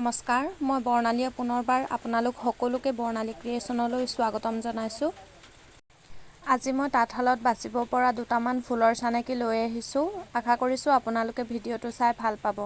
নমস্কাৰ, মই বৰ্ণালীয়ে পুনৰবাৰ আপোনালোক সকলোকে বৰ্ণালী ক্ৰিয়েশ্যনলৈ স্বাগতম জনাইছোঁ। আজি মই তাঁতশালত বাচিব পৰা দুটামান ফুলৰ চানেকি লৈ আহিছোঁ। আশা কৰিছোঁ আপোনালোকে ভিডিঅ'টো চাই ভাল পাব।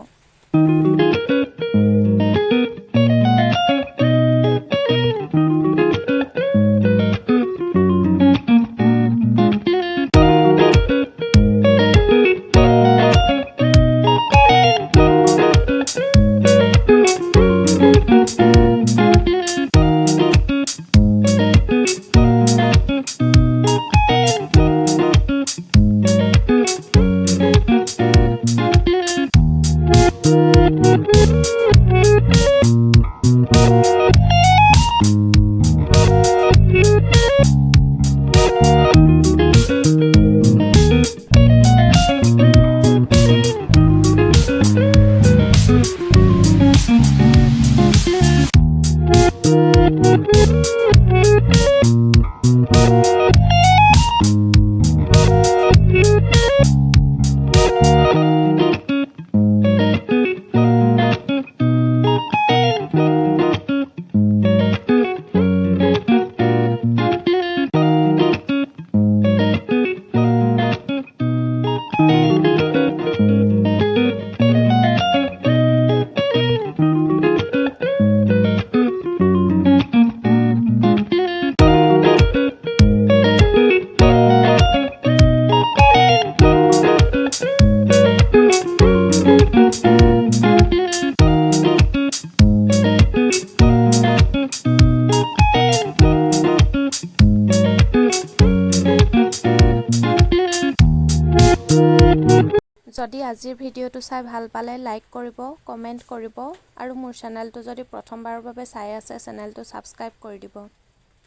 যদি আজিৰ ভিডিঅ'টো চাই ভাল পালে লাইক কৰিব, কমেণ্ট কৰিব আৰু মোৰ চেনেলটো যদি প্ৰথমবাৰৰ বাবে চাই আছে চেনেলটো ছাবস্ক্ৰাইব কৰি দিব।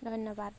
ধন্যবাদ।